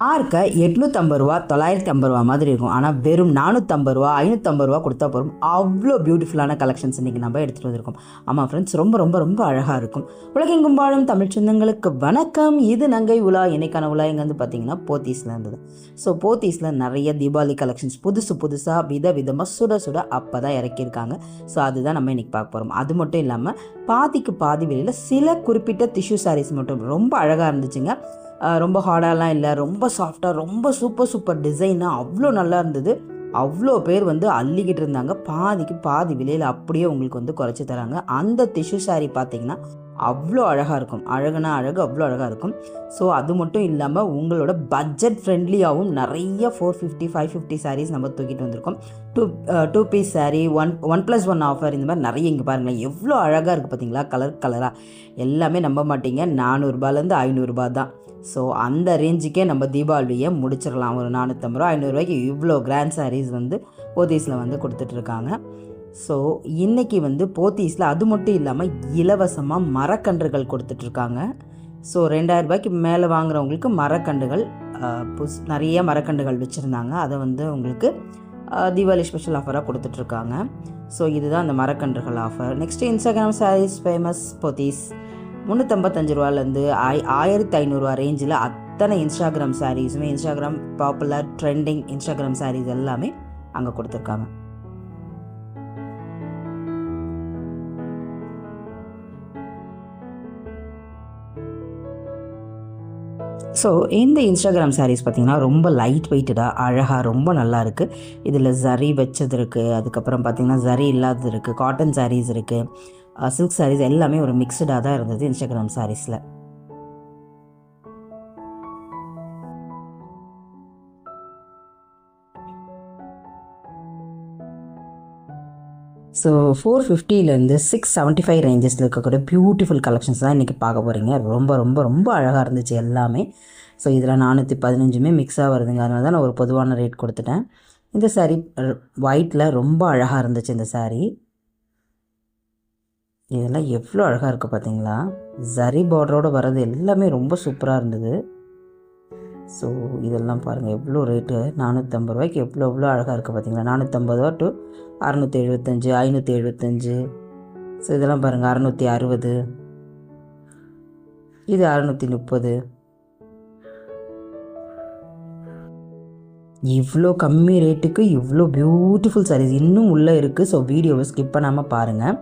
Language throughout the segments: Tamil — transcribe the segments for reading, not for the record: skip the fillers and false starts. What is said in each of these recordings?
பார்க்க ரூ. 850 ரூ. 950 மாதிரி இருக்கும். ஆனால் வெறும் ரூ. 450 ரூ. 550 கொடுத்தா போதும். அவ்வளோ பியூட்டிஃபுல்லான கலெக்ஷன்ஸ் இன்றைக்கி நம்ம எடுத்துகிட்டு வந்திருக்கோம். ஆமாம் ஃப்ரெண்ட்ஸ், ரொம்ப ரொம்ப ரொம்ப அழகாக இருக்கும். உலகெங்கும் வாழும் தமிழ் சொந்தங்களுக்கு வணக்கம். இது நங்கை உலா. இன்னைக்கான உலா எங்கே வந்து பார்த்தீங்கன்னா போத்தீஸில் இருந்தது. ஸோ போத்தீஸில் நிறைய தீபாவளி கலெக்ஷன்ஸ் புதுசாக விதமாக சுட சுட அப்போ தான் இறக்கியிருக்காங்க. ஸோ அதுதான் நம்ம இன்றைக்கி பார்க்க போகிறோம். அது மட்டும் இல்லாமல் பாதிக்கு பாதி வெளியில் சில குறிப்பிட்ட டிஷ்யூ சாரீஸ் மட்டும் ரொம்ப அழகாக இருந்துச்சுங்க. ரொம்ப ஹார்டாலாம் இல்லை, ரொம்ப சாஃப்டாக, ரொம்ப சூப்பர் டிசைனாக அவ்வளோ நல்லா இருந்தது. அவ்வளோ பேர் வந்து அள்ளிக்கிட்டு இருந்தாங்க. பாதிக்கு பாதி விலையில் அப்படியே உங்களுக்கு வந்து குறைச்சி தராங்க. அந்த டிஷ்யூ சாரீ பார்த்திங்கன்னா அவ்வளோ அழகாக இருக்கும். அழகுனா அழகு, அவ்வளோ அழகாக இருக்கும். ஸோ அது மட்டும் இல்லாமல் உங்களோட பட்ஜெட் ஃப்ரெண்ட்லியாகவும் நிறைய 450 550 சாரீஸ் நம்ம தூக்கிட்டு வந்திருக்கோம். டூ பீஸ் சாரீ, 1+1 ஆஃபர், இந்த மாதிரி நிறைய. இங்கே பாருங்களேன் எவ்வளோ அழகாக இருக்குது பார்த்தீங்களா, கலராக. எல்லாமே நம்ப மாட்டீங்க, 400 500 தான். ஸோ அந்த ரேஞ்சுக்கே நம்ம தீபாவளியை முடிச்சிடலாம். ஒரு 450 500 இவ்வளோ கிராண்ட் சாரீஸ் வந்து போத்தீஸில் வந்து கொடுத்துட்ருக்காங்க. ஸோ இன்றைக்கி வந்து போத்தீஸில் அது மட்டும் இல்லாமல் இலவசமாக மரக்கன்றுகள் கொடுத்துட்ருக்காங்க. ஸோ 2000 மேலே வாங்குறவங்களுக்கு மரக்கன்றுகள் நிறைய மரக்கன்றுகள் வச்சுருந்தாங்க. அதை வந்து உங்களுக்கு தீபாவளி ஸ்பெஷல் ஆஃபராக கொடுத்துட்ருக்காங்க. ஸோ இதுதான் அந்த மரக்கன்றுகள் offer. Next Instagram sarees famous Pothys. 355 ரூபாலேருந்து 1500 ரேஞ்சில் அத்தனை இன்ஸ்டாகிராம் சாரீஸுமே, Instagram popular trending Instagram sarees எல்லாமே அங்கே கொடுத்துருக்காங்க. ஸோ இந்த இன்ஸ்டாகிராம் சாரீஸ் பார்த்திங்கன்னா ரொம்ப லைட் வெயிட்டடாக அழகாக ரொம்ப நல்லா இருக்குது. இதில் ஜரி வச்சது இருக்குது, அதுக்கப்புறம் பார்த்திங்கன்னா ஜரி இல்லாதது இருக்குது, காட்டன் சாரீஸ் இருக்குது, சில்க் சாரீஸ் எல்லாமே ஒரு மிக்சடாக தான் இருந்தது இன்ஸ்டாகிராம் சாரீஸில். ஸோ 450லேருந்து 675 ரேஞ்சஸில் இருக்கக்கூடிய பியூட்டிஃபுல் கலெக்ஷன்ஸ் தான் இன்றைக்கி பார்க்க போகிறீங்க. ரொம்ப ரொம்ப ரொம்ப அழகாக இருந்துச்சு எல்லாமே. ஸோ இதில் 415 மிக்ஸாக வருதுங்க, அதனால தான் நான் ஒரு பொதுவான ரேட் கொடுத்துட்டேன். இந்த சாரீ ஒயிட்டில் ரொம்ப அழகாக இருந்துச்சு. இந்த சாரீ இதெல்லாம் எவ்வளோ அழகாக இருக்குது பார்த்தீங்களா. ஜரி பார்டரோடு வர்றது எல்லாமே ரொம்ப சூப்பராக இருந்தது. ஸோ இதெல்லாம் பாருங்கள் எவ்வளோ ரேட்டு, 450 எவ்வளோ அழகாக இருக்குது பார்த்தீங்களா. 450 to 675 575. ஸோ இதெல்லாம் பாருங்கள் 660, இது 630. இவ்வளோ கம்மி ரேட்டுக்கு இவ்வளோ பியூட்டிஃபுல் சாரீஸ் இன்னும் உள்ளே இருக்குது. ஸோ வீடியோவை ஸ்கிப் பண்ணாமல் பாருங்கள்.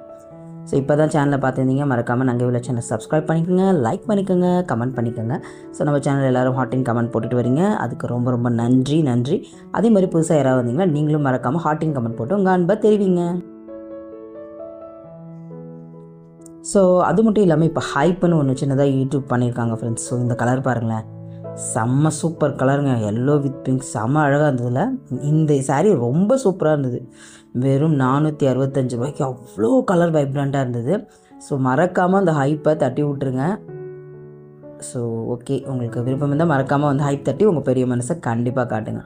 ஸோ இப்போ தான் சேனலை பார்த்துருந்தீங்க, மறக்காமல் நங்கை உலா சேனலை சப்ஸ்கிரைப் பண்ணிக்கோங்க, லைக் பண்ணிக்கோங்க, கமெண்ட் பண்ணிக்கோங்க. ஸோ நம்ம சேனல் எல்லோரும் ஹாட்டின் கமெண்ட் போட்டுட்டு வரீங்க, அதுக்கு ரொம்ப ரொம்ப நன்றி. அதே மாதிரி புதுசாக யாராவது வந்தீங்கன்னா நீங்களும் மறக்காமல் ஹாட்டின் கமெண்ட் போட்டு உங்கள் அன்பை தெரிவிங்க. ஸோ அது மட்டும் இல்லாமல் இப்போ ஹைப்புன்னு ஒன்று சின்னதாக யூடியூப் பண்ணியிருக்காங்க ஃப்ரெண்ட்ஸ். ஸோ இந்த கலர் பாருங்களேன், செம்ம சூப்பர் கலருங்க, எல்லோ வித் பிங்க், செம்ம அழகாக இருந்ததில்ல. இந்த சாரீ ரொம்ப சூப்பராக இருந்தது. வெறும் 465 அவ்வளோ கலர் வைப்ரண்ட்டாக இருந்தது. ஸோ மறக்காமல் அந்த ஹைப்பை தட்டி விட்ருங்க. ஸோ ஓகே, உங்களுக்கு விருப்பம் இருந்தால் மறக்காமல் வந்து ஹைப் தட்டி உங்கள் பெரிய மனசை கண்டிப்பாக காட்டுங்க.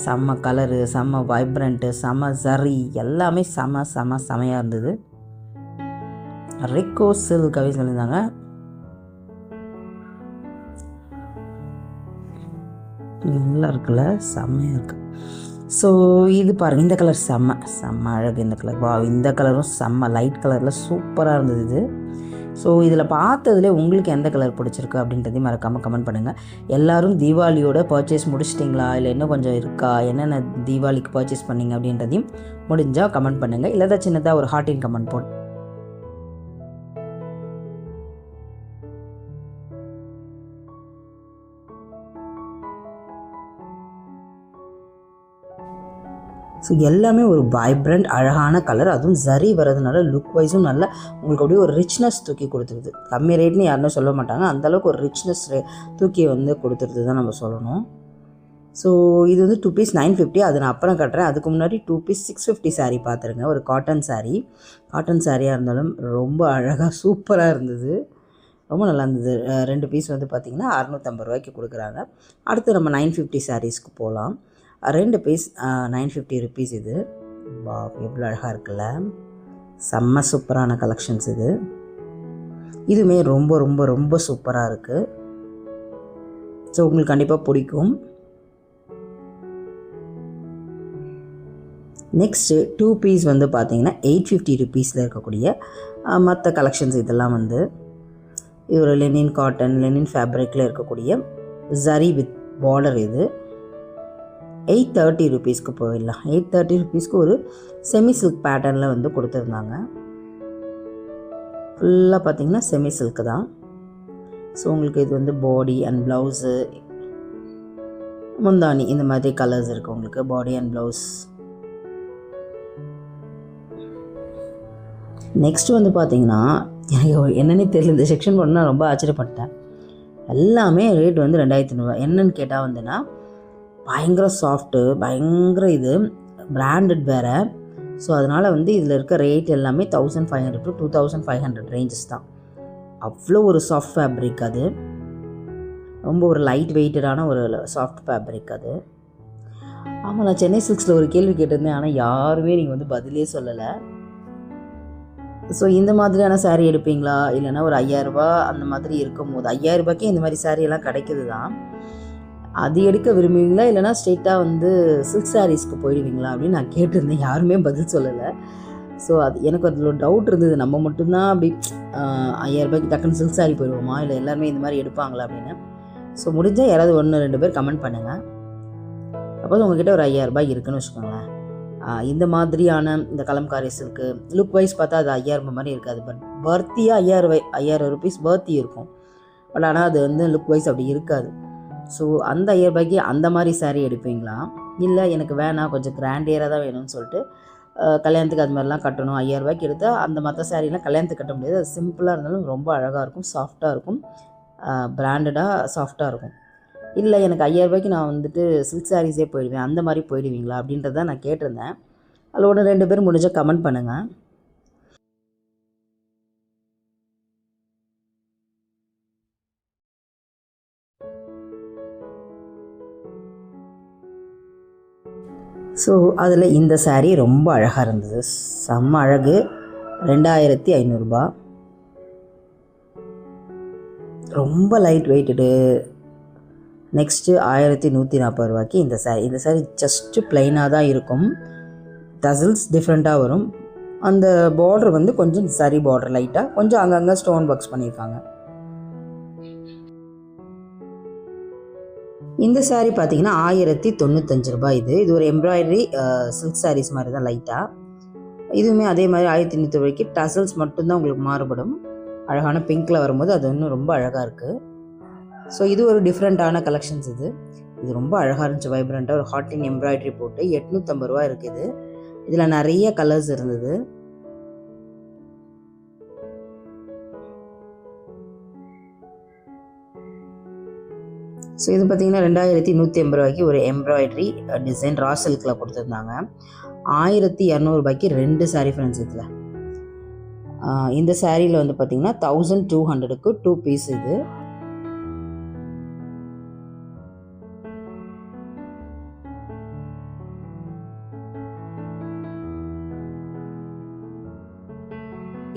செம்ம கலரு, செம்ம வைப்ரண்ட்டு, செம்ம ஜரி, எல்லாமே செமையாக இருந்தது. ரிக்கோ சில்காவே சொல்லியிருந்தாங்க. நல்லா இருக்குல்ல, செம்மையாக இருக்குது. ஸோ இது பாருங்கள், இந்த கலர் செம்ம அழகு. இந்த கலர் இந்த கலரும் செம்ம லைட் கலரில் சூப்பராக இருந்தது இது. ஸோ இதில் பார்த்ததுலே உங்களுக்கு எந்த கலர் பிடிச்சிருக்கு அப்படின்றதையும் மறக்காமல் கமெண்ட் பண்ணுங்கள். எல்லோரும் தீபாவளியோட பர்ச்சேஸ் முடிச்சிட்டிங்களா, இல்லை இன்னும் கொஞ்சம் இருக்கா, என்னென்ன தீபாவளிக்கு பர்ச்சேஸ் பண்ணிங்க அப்படின்றதையும் முடிஞ்சால் கமெண்ட் பண்ணுங்கள். இல்லை தான் சின்னதாக ஒரு ஹார்ட்டின் கமெண்ட் போட்டு. ஸோ எல்லாமே ஒரு வைப்ரண்ட் அழகான கலர், அதுவும் ஜரி வரதுனால லுக் வைஸும் நல்லா உங்களுக்கு அப்படியே ஒரு ரிச்னஸ் தூக்கி கொடுத்துருது. கம்மி ரேட்னு யாருன்னு சொல்ல மாட்டாங்க, அந்தளவுக்கு ஒரு ரிச்னஸ் தூக்கி வந்து கொடுத்துருது தான் நம்ம சொல்லணும். ஸோ இது வந்து 2 பீஸ் 950, அது நான் அப்புறம் கட்டுறேன். அதுக்கு முன்னாடி 2 பீஸ் 650 சாரீ பார்த்துருங்க. ஒரு காட்டன் சாரியாக இருந்தாலும் ரொம்ப அழகாக சூப்பராக இருந்தது, ரொம்ப நல்லா இருந்தது. 2 பீஸ் வந்து பார்த்திங்கன்னா 650 கொடுக்குறாங்க. அடுத்து நம்ம 950 சாரீஸ்க்கு போகலாம். 2 பீஸ் 950 ருபீஸ். இது வா எவ்வளோ அழகாக இருக்குல்ல, செம்ம சூப்பரான கலெக்ஷன்ஸ் இதுவுமே ரொம்ப ரொம்ப ரொம்ப சூப்பராக இருக்குது. ஸோ உங்களுக்கு கண்டிப்பாக பிடிக்கும். நெக்ஸ்ட்டு 2 பீஸ் வந்து பார்த்தீங்கன்னா 850 ருபீஸில் இருக்கக்கூடிய மற்ற கலெக்ஷன்ஸ் இதெல்லாம் வந்து இது ஒரு லெனின் காட்டன் லெனின் ஃபேப்ரிக்கில் இருக்கக்கூடிய ஜரி வித் பார்டர். இது 830 ருபீஸ்க்கு போயிடலாம். 830 ருபீஸ்க்கு ஒரு செமி சில்க் பேட்டர்னில் வந்து கொடுத்துருந்தாங்க. ஃபுல்லாக பார்த்திங்கன்னா செமி சில்க்கு தான். ஸோ உங்களுக்கு இது வந்து பாடி அண்ட் ப்ளவுஸு, முந்தானி இந்த மாதிரி கலர்ஸ் இருக்குது உங்களுக்கு பாடி அண்ட் ப்ளவுஸ். நெக்ஸ்ட்டு வந்து பார்த்திங்கன்னா எனக்கு என்னென்னே தெரியல, இந்த செக்ஷன் போனால் ரொம்ப ஆச்சரியப்பட்டேன். எல்லாமே ரேட் வந்து 2500. என்னன்னு கேட்டால் வந்துன்னா பயங்கர சாஃப்ட்டு, பயங்கர இது பிராண்டட் வேறு. ஸோ அதனால் வந்து இதில் இருக்க ரேட் எல்லாமே 1500 to 2500 ரேஞ்சஸ் தான். அவ்வளோ ஒரு சாஃப்ட் ஃபேப்ரிக் அது, ரொம்ப ஒரு லைட் வெயிட்டடான ஒரு சாஃப்ட் ஃபேப்ரிக் அது. ஆமாம், நான் சென்னை சில்க்ஸில் ஒரு கேள்வி கேட்டிருந்தேன், ஆனால் யாருமே நீங்கள் வந்து பதிலே சொல்லலை. ஸோ இந்த மாதிரியான சாரீ எடுப்பீங்களா, இல்லைனா ஒரு 5000 ரூபா அந்த மாதிரி இருக்கும் போது 5000 ரூபாய்க்கே இந்த மாதிரி சாரீயெல்லாம் கிடைக்குது தான், அது எடுக்க விரும்புவீங்களா இல்லைனா ஸ்ட்ரெயிட்டாக வந்து சில்க் சாரீஸ்க்கு போயிடுவீங்களா அப்படின்னு நான் கேட்டிருந்தேன். யாருமே பதில் சொல்லலை. ஸோ அது எனக்கு அதில் ஒரு டவுட் இருந்தது, நம்ம மட்டும்தான் அப்படி 5000 ரூபாய்க்கு டக்குன்னு சில்க் சாரீ போயிடுவோமா, இல்லை எல்லாருமே இந்த மாதிரி எடுப்பாங்களா அப்படின்னு. ஸோ முடிஞ்சால் யாராவது 1-2 பேர் கமெண்ட் பண்ணுங்கள். சப்போஸ் உங்ககிட்ட ஒரு 5000 ரூபாய் இருக்குன்னு வச்சுக்கோங்களேன், இந்த மாதிரியான இந்த கலம்காரி சில்க்கு லுக் வைஸ் பார்த்தா அது 5000 ரூபாய் மாதிரி இருக்காது, பட் பர்த்தியாக 5000 ருபீஸ் பர்த்தி இருக்கும். பட் ஆனால் அது வந்து லுக் வைஸ் அப்படி இருக்காது. ஸோ அந்த 5000 ரூபாய்க்கு அந்த மாதிரி சாரீ எடுப்பீங்களா, இல்லை எனக்கு வேணாம் கொஞ்சம் கிராண்டியராக தான் வேணும்னு சொல்லிட்டு கல்யாணத்துக்கு அது மாதிரிலாம் கட்டணும் 5000 ரூபாய்க்கு எடுத்தால் அந்த மற்ற சாரீலாம் கல்யாணத்துக்கு கட்ட முடியாது. அது சிம்பிளாக இருந்தாலும் ரொம்ப அழகாக இருக்கும், சாஃப்டாக இருக்கும், பிராண்டடாக சாஃப்டாக இருக்கும். இல்லை எனக்கு 5000 ரூபாய்க்கு நான் வந்துட்டு சில்க் சாரீஸே போயிடுவேன், அந்த மாதிரி போயிடுவீங்களா அப்படின்றத நான் கேட்டிருந்தேன். அதில் 1-2 பேர் முடிஞ்சால் கமெண்ட் பண்ணுங்கள். ஸோ அதில் இந்த சாரீ ரொம்ப அழகாக இருந்தது, செம்ம அழகு. 2500 ரூபா, ரொம்ப லைட் வெயிட்டடு. நெக்ஸ்ட்டு 1140 ரூபாய்க்கு இந்த சாரீ ஜஸ்ட்டு ப்ளைனாக தான் இருக்கும், டசல்ஸ் டிஃப்ரெண்ட்டாக வரும். அந்த பார்டர் வந்து கொஞ்சம் சரி பார்டர் லைட்டாக கொஞ்சம் அங்கங்கே ஸ்டோன் ஒர்க்ஸ் பண்ணியிருக்காங்க. இந்த சாரீ பார்த்திங்கன்னா 1095 ரூபாய். இது ஒரு எம்ப்ராய்டரி சில்க் சாரீஸ் மாதிரி தான் லைட்டாக. இதுவுமே அதே மாதிரி 1800 ரூபாய்க்கு டசல்ஸ் மட்டும்தான் உங்களுக்கு மாறுபடும். அழகான பிங்க்கில் வரும்போது அது இன்னும் ரொம்ப அழகாக இருக்குது. ஸோ இது ஒரு டிஃப்ரெண்ட்டான கலெக்ஷன்ஸ். இது ரொம்ப அழகாக இருந்துச்சு, வைப்ரண்ட்டாக ஒரு ஹாட்டின் எம்ப்ராய்டரி போட்டு 850 ரூபா இருக்குது. இதில் நிறைய கலர்ஸ் இருந்தது. ஸோ இது பார்த்திங்கன்னா 2150 ரூபாய்க்கு ஒரு எம்ப்ராய்டரி டிசைன் ரா சில்கில் கொடுத்துருந்தாங்க. 1200 ரூபாய்க்கு 2 சாரீ ஃப்ரெண்ட்ஸ். இதில் இந்த சாரியில் வந்து பார்த்திங்கன்னா 1200க்கு 2 பீஸ்.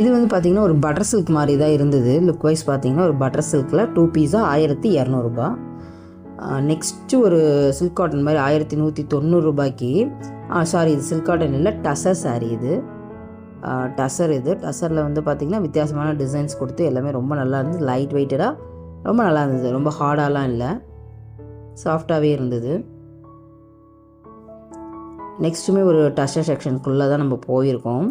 இது வந்து பார்த்திங்கன்னா ஒரு பட்டர் சில்க் மாதிரி தான் இருந்தது. லுக் வைஸ் பார்த்திங்கன்னா ஒரு பட்டர் சில்கில் 2 பீஸாக 1200 ரூபா. நெக்ஸ்ட்டு ஒரு சில்க் காட்டன் மாதிரி 1190 ரூபாய்க்கு, சாரி இது சில்க் காட்டன் இல்லை, டசர் சாரீ. இது டசர். டசரில் வந்து பார்த்திங்கன்னா வித்தியாசமான டிசைன்ஸ் கொடுத்து எல்லாமே ரொம்ப நல்லா இருந்தது, லைட் வெயிட்டடாக ரொம்ப நல்லா இருந்தது, ரொம்ப ஹார்டாலாம் இல்லை, சாஃப்டாகவே இருந்தது. நெக்ஸ்ட்டுமே ஒரு டசர் செக்ஷனுக்குள்ளே தான் நம்ம போயிருக்கோம்.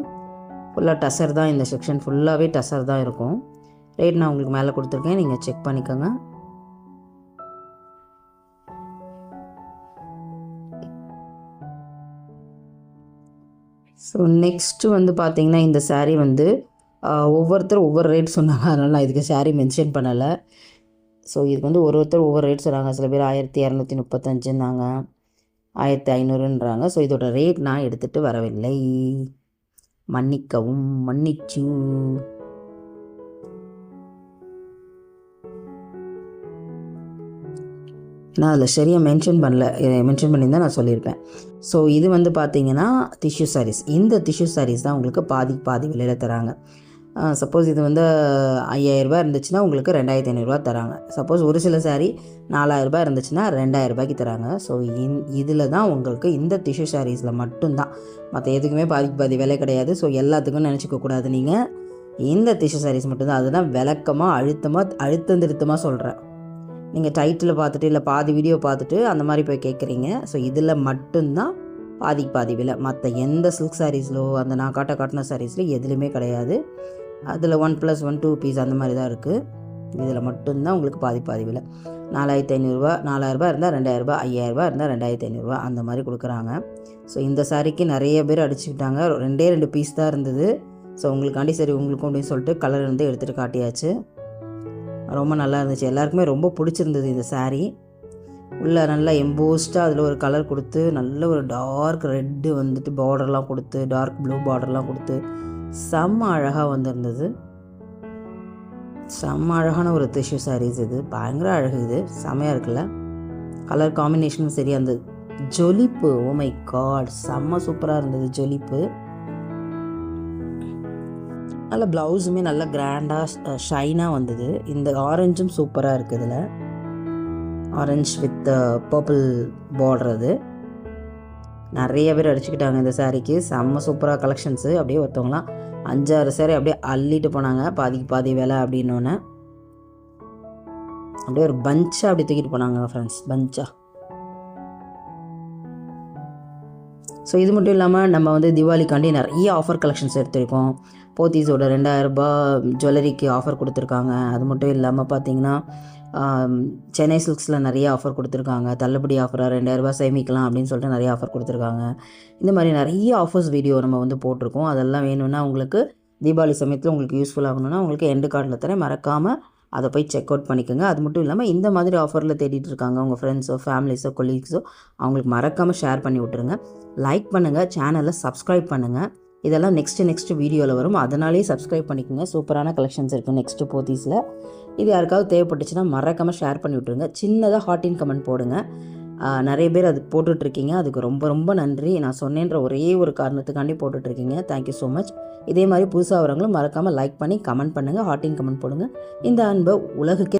ஃபுல்லாக டசர் தான், இந்த செக்ஷன் ஃபுல்லாகவே டசர் தான் இருக்கும். ரேட் நான் உங்களுக்கு மேலே கொடுத்துருக்கேன், நீங்கள் செக் பண்ணிக்கோங்க. ஸோ நெக்ஸ்ட்டு வந்து பார்த்திங்கன்னா இந்த சாரீ வந்து ஒவ்வொருத்தரும் ஒவ்வொரு ரேட் சொன்னாங்க, அதனால் நான் இதுக்கு சாரீ மென்ஷன் பண்ணலை. ஸோ இதுக்கு வந்து ஒவ்வொருத்தர் ஒவ்வொரு ரேட் சொன்னாங்க. சில பேர் 1235ன்னாங்க, 1500ன்றாங்க. ஸோ இதோட ரேட் நான் எடுத்துகிட்டு வரவில்லை, மன்னிக்கவும், மன்னிச்சு. நான் அதில் சரியாக மென்ஷன் பண்ணியிருந்தால் நான் சொல்லியிருப்பேன். ஸோ இது வந்து பார்த்திங்கன்னா டிஷ்யூ சாரீஸ். இந்த டிஷ்யூ சாரீஸ் தான் உங்களுக்கு பாதி விலையில் தராங்க. சப்போஸ் இது வந்து 5000 இருந்துச்சுன்னா உங்களுக்கு 2500 தராங்க. சப்போஸ் ஒரு சில சாரீ 4000 இருந்துச்சுன்னா 2000 தராங்க. ஸோ இதில் தான் உங்களுக்கு இந்த டிஷ்யூ சாரீஸில் மட்டும்தான், மற்ற எதுக்குமே பாதி விலை கிடையாது. ஸோ எல்லாத்துக்கும் நினச்சிக்கக்கூடாது நீங்கள். இந்த டிஷ்யூ சாரீஸ் மட்டும்தான். அதுதான் விளக்கமாக அழுத்தந்திருத்தமாக சொல்கிறேன். நீங்கள் டைட்டில் பார்த்துட்டு இல்லை பாதி வீடியோ பார்த்துட்டு அந்த மாதிரி போய் கேட்குறீங்க. ஸோ இதில் மட்டும்தான் பாதி விலை. மற்ற எந்த சில்க் சாரீஸ்லோ அந்த நான் காட்டின சாரீஸில் எதுலேயுமே கிடையாது. அதில் 1+1 2 பீஸ் அந்த மாதிரி தான் இருக்குது. இதில் மட்டும்தான் உங்களுக்கு பாதி விலை. 4500 4000 இருந்தால் 2000, 5000 இருந்தால் 2500 அந்த மாதிரி கொடுக்குறாங்க. ஸோ இந்த சாரீக்கு நிறைய பேர் அடிச்சுக்கிட்டாங்க. 2 பீஸ் தான் இருந்தது. ஸோ உங்களுக்காண்டி சரி உங்களுக்கும் அப்படின்னு சொல்லிட்டு கலர் வந்து எடுத்துகிட்டு காட்டியாச்சு. ரொம்ப நல்லா இருந்துச்சு, எல்லாருக்குமே ரொம்ப பிடிச்சிருந்தது இந்த சாரீ. உள்ளே நல்லா எம்போஸ்டாக அதில் ஒரு கலர் கொடுத்து நல்ல ஒரு டார்க் ரெட்டு வந்துட்டு பார்டர்லாம் கொடுத்து டார்க் ப்ளூ பார்டர்லாம் கொடுத்து செம்ம அழகாக வந்திருந்தது. செம்ம அழகான ஒரு டிஷ்யூ சாரீஸ் இது. பயங்கர அழகு, இது செம்மையாக இருக்குல்ல. கலர் காம்பினேஷனும் சரி, அந்த ஜொலிப்பு, ஓ மை காட் செம்ம சூப்பராக இருந்தது ஜொலிப்பு. நல்ல ப்ளவுஸுமே நல்ல கிராண்டாக ஷைனாக வந்தது. இந்த ஆரஞ்சும் சூப்பராக இருக்குது. இதில் ஆரஞ்ச் வித் பர்பிள் பார்டர். அது நிறைய பேர் அடிச்சுக்கிட்டாங்க இந்த சாரீக்கு. செம்ம சூப்பராக கலெக்ஷன்ஸு. அப்படியே ஒருத்தவங்களாம் 5-6 சாரீ அப்படியே அள்ளிட்டு போனாங்க, பாதி விலை அப்படின்னோன்னே. அப்படியே ஒரு பஞ்சாக அப்படி தூக்கிட்டு போனாங்க ஃப்ரெண்ட்ஸ், பஞ்சாக. ஸோ இது மட்டும் இல்லாமல் நம்ம வந்து தீபாவளிக்காண்டி நிறைய ஆஃபர் கலெக்ஷன்ஸ் எடுத்திருக்கோம். போத்தீஸோட 2000 ஜுவல்லரிக்கு ஆஃபர் கொடுத்துருக்காங்க. அது மட்டும் இல்லாமல் பார்த்தீங்கன்னா சென்னை சில்க்ஸில் நிறைய ஆஃபர் கொடுத்துருக்காங்க. தள்ளுபடி ஆஃபராக 2000 சேமிக்கலாம் அப்படின்னு சொல்லிட்டு நிறைய ஆஃபர் கொடுத்துருக்காங்க. இந்த மாதிரி நிறைய ஆஃபர்ஸ் வீடியோ நம்ம வந்து போட்டிருக்கோம். அதெல்லாம் வேணும்னா உங்களுக்கு தீபாவளி சமயத்தில் உங்களுக்கு யூஸ்ஃபுல் ஆகணும்னா உங்களுக்கு எண்டு கார்டில் தரேன், மறக்காமல் அதை போய் செக் அவுட் பண்ணிக்கோங்க. அது மட்டும் இல்லாமல் இந்த மாதிரி ஆஃபரில் தேடிட்டு இருக்காங்க உங்கள் ஃப்ரெண்ட்ஸோ ஃபேமிலிஸோ கொலீக்ஸோ, அவங்களுக்கு மறக்காமல் ஷேர் பண்ணி விட்டுருங்க. லைக் பண்ணுங்கள், சேனலை சப்ஸ்கிரைப் பண்ணுங்கள். இதெல்லாம் நெக்ஸ்ட் வீடியோவில் வரும், அதனாலேயே சப்ஸ்கிரைப் பண்ணிக்கோங்க. சூப்பரான கலெக்ஷன்ஸ் இருக்குது நெக்ஸ்ட்டு போத்தீஸில். இது யாருக்காவது தேவைப்பட்டுச்சுன்னா மறக்காமல் ஷேர் பண்ணி விட்ருங்க. சின்னதாக ஹார்ட்டின் கமெண்ட் போடுங்க. நிறைய பேர் அது போட்டுட்ருக்கீங்க, அதுக்கு ரொம்ப நன்றி. நான் சொன்னேன்ற ஒரே ஒரு காரணத்துக்காண்டி போட்டுட்ருக்கீங்க. Thank you so much. இதே மாதிரி புதுசாக வரவங்களும் மறக்காமல் லைக் பண்ணி கமெண்ட் பண்ணுங்கள், ஹார்ட்டின் கமெண்ட் போடுங்க. இந்த அன்பை உலகுக்கே